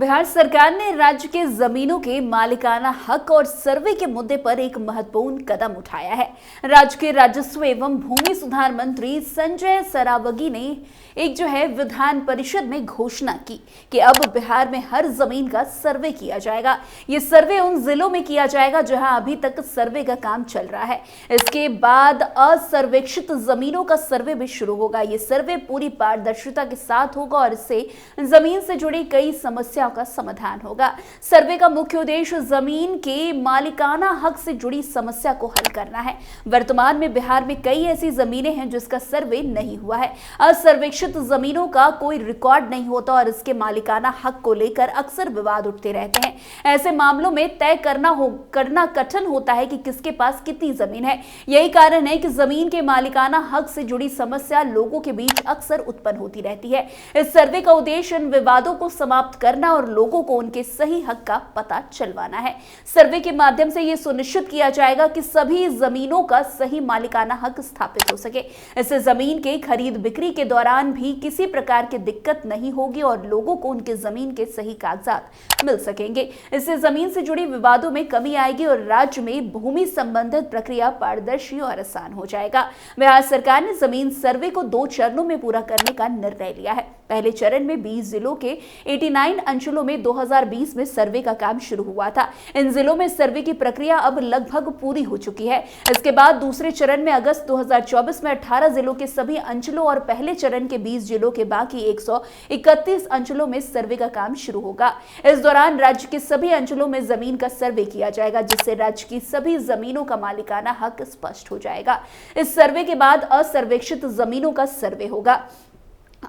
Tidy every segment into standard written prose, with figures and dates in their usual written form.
बिहार सरकार ने राज्य के जमीनों के मालिकाना हक और सर्वे के मुद्दे पर एक महत्वपूर्ण कदम उठाया है। राज्य के राजस्व एवं भूमि सुधार मंत्री संजय सरावगी ने विधान परिषद में घोषणा की कि अब बिहार में हर जमीन का सर्वे किया जाएगा। ये सर्वे उन जिलों में किया जाएगा जहां अभी तक सर्वे का काम चल रहा है। इसके बाद असर्वेक्षित जमीनों का सर्वे भी शुरू होगा। ये सर्वे पूरी पारदर्शिता के साथ होगा और इससे जमीन से जुड़ी कई समस्याओं का समाधान होगा। सर्वे का मुख्य उद्देश्य जमीन के मालिकाना हक से जुड़ी समस्या को हल करना है। वर्तमान में बिहार में कई ऐसी जमीनें हैं जिसका सर्वे नहीं हुआ है। असर्वेक्षित जमीनों का कोई रिकॉर्ड नहीं होता और इसके मालिकाना हक को लेकर अक्सर विवाद उठते रहते हैं। ऐसे मामलों में तय करना कठिन होता है कि किसके पास कितनी जमीन है। यही कारण है कि जमीन के मालिकाना हक से जुड़ी समस्या लोगों के बीच अक्सर उत्पन्न होती रहती है। इस सर्वे का उद्देश्य इन विवादों को समाप्त करना और लोगों को उनके सही हक का पता चलवाना है। सर्वे के माध्यम से यह सुनिश्चित किया जाएगा कि सभी जमीनों का सही मालिकाना हक स्थापित हो सके। इससे जमीन के खरीद बिक्री के दौरान भी किसी प्रकार की दिक्कत नहीं होगी और लोगों को उनके जमीन के सही कागजात मिल सकेंगे। इससे जमीन से जुड़ी विवादों में कमी आएगी और राज्य में भूमि संबंधित प्रक्रिया पारदर्शी और आसान हो जाएगा। बिहार सरकार ने जमीन सर्वे को 2 चरणों में पूरा करने का निर्णय लिया है। पहले चरण में 20 जिलों के 89 अंचलों में 2020 में सर्वे का काम शुरू हुआ था। इन जिलों में सर्वे की प्रक्रिया अब लगभग पूरी हो चुकी है। इसके बाद दूसरे चरण में अगस्त 2024 में 18 जिलों के सभी अंचलों और पहले चरण के 20 जिलों के बाकी 131 अंचलों में सर्वे का काम शुरू होगा। इस दौरान राज्य के सभी अंचलों में जमीन का सर्वे किया जाएगा, जिससे राज्य की सभी जमीनों का मालिकाना हक स्पष्ट हो जाएगा। इस सर्वे के बाद असर्वेक्षित जमीनों का सर्वे होगा।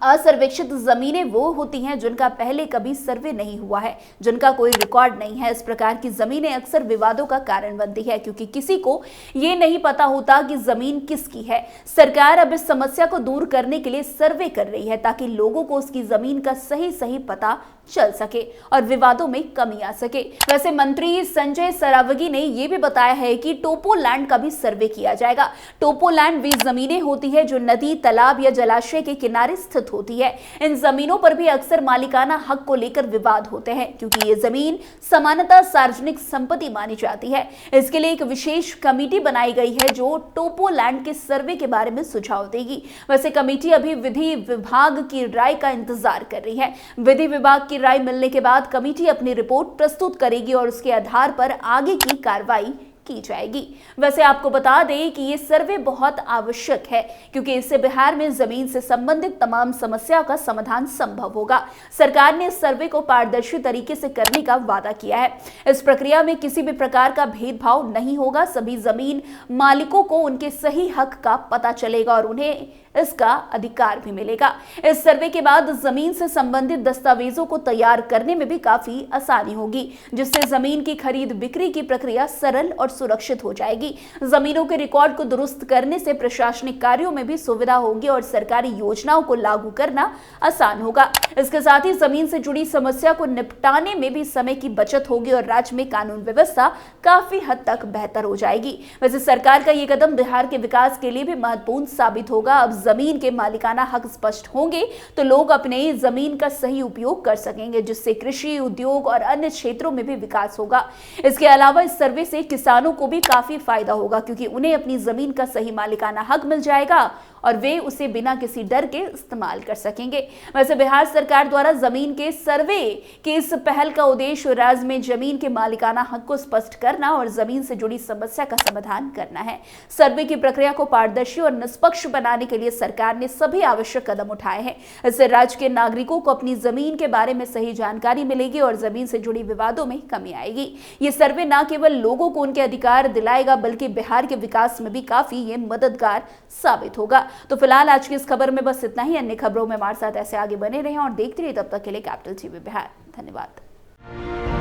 असर्वेक्षित जमीनें वो होती हैं जिनका पहले कभी सर्वे नहीं हुआ है, जिनका कोई रिकॉर्ड नहीं है। इस प्रकार की जमीनें अक्सर विवादों का कारण बनती है क्योंकि किसी को ये नहीं पता होता कि जमीन किसकी है। सरकार अब इस समस्या को दूर करने के लिए सर्वे कर रही है ताकि लोगों को उसकी जमीन का सही पता चल सके और विवादों में कमी आ सके। वैसे मंत्री संजय सरावगी ने यह भी बताया है कि टोपो लैंड का भी सर्वे किया जाएगा। टोपो लैंड वे जमीनें होती है जो नदी, तालाब या जलाशय के किनारे स्थित होती है। इन जमीनों पर भी अक्सर मालिकाना हक को लेकर विवाद होते हैं क्योंकि ये जमीन सामान्यतः सार्वजनिक संपत्ति मानी जाती है। इसके लिए एक विशेष कमेटी बनाई गई है जो टोपो लैंड के सर्वे के बारे में सुझाव देगी। वैसे कमेटी अभी विधि विभाग की राय का इंतजार कर रही है। विधि विभाग की राय मिलने के बाद कमेटी अपनी रिपोर्ट प्रस्तुत करेगी और उसके आधार पर आगे की कार्रवाई की जाएगी। वैसे आपको बता दें कि ये सर्वे बहुत आवश्यक है क्योंकि इससे बिहार में जमीन से संबंधित तमाम समस्याओं का समाधान संभव होगा। सरकार ने इस सर्वे को पारदर्शी तरीके से करने का वादा किया है। इस प्रक्रिया में किसी भी प्रकार का भेदभाव नहीं होगा। सभी जमीन मालिकों को उनके सही हक का पता चलेगा और उन्हें इसका अधिकार भी मिलेगा। इस सर्वे के बाद जमीन से संबंधित दस्तावेजों को तैयार करने में भी काफी आसानी होगी, जिससे जमीन की खरीद बिक्री की प्रक्रिया सरल और सुरक्षित हो जाएगी। जमीनों के रिकॉर्ड को दुरुस्त करने से प्रशासनिक कार्यों में भी सुविधा होगी और सरकारी योजनाओं को लागू करना आसान होगा। इसके साथ ही जमीन से जुड़ी समस्या को निपटाने में भी समय की बचत होगी और राज्य में कानून व्यवस्था काफी हद तक बेहतर हो जाएगी। वैसे सरकार का यह कदम बिहार के विकास के लिए भी महत्वपूर्ण साबित होगा। अब जमीन के मालिकाना हक स्पष्ट होंगे तो लोग अपने जमीन का सही उपयोग कर सकेंगे, जिससे कृषि, उद्योग और अन्य क्षेत्रों में भी विकास होगा। इसके अलावा इस सर्वे से किसानों को भी काफी फायदा होगा क्योंकि उन्हें अपनी जमीन का सही मालिकाना हक मिल जाएगा और वे उसे बिना किसी डर के इस्तेमाल कर सकेंगे। वैसे बिहार सरकार द्वारा जमीन के सर्वे की इस पहल का उद्देश्य राज्य में जमीन के मालिकाना हक को स्पष्ट करना और जमीन से जुड़ी समस्या का समाधान करना है। सर्वे की प्रक्रिया को पारदर्शी और निष्पक्ष बनाने के लिए सरकार ने सभी आवश्यक कदम उठाए हैं। इससे राज्य के नागरिकों को अपनी जमीन के बारे में सही जानकारी मिलेगी और जमीन से जुड़ी विवादों में कमी आएगी। ये सर्वे न केवल लोगों को उनके अधिकार दिलाएगा बल्कि बिहार के विकास में भी काफी ये मददगार साबित होगा। तो फिलहाल आज की इस खबर में बस इतना ही। अन्य खबरों में हमारे साथ ऐसे आगे बने रहें और देखते रहिए। तब तक के लिए कैपिटल टीवी बिहार। धन्यवाद।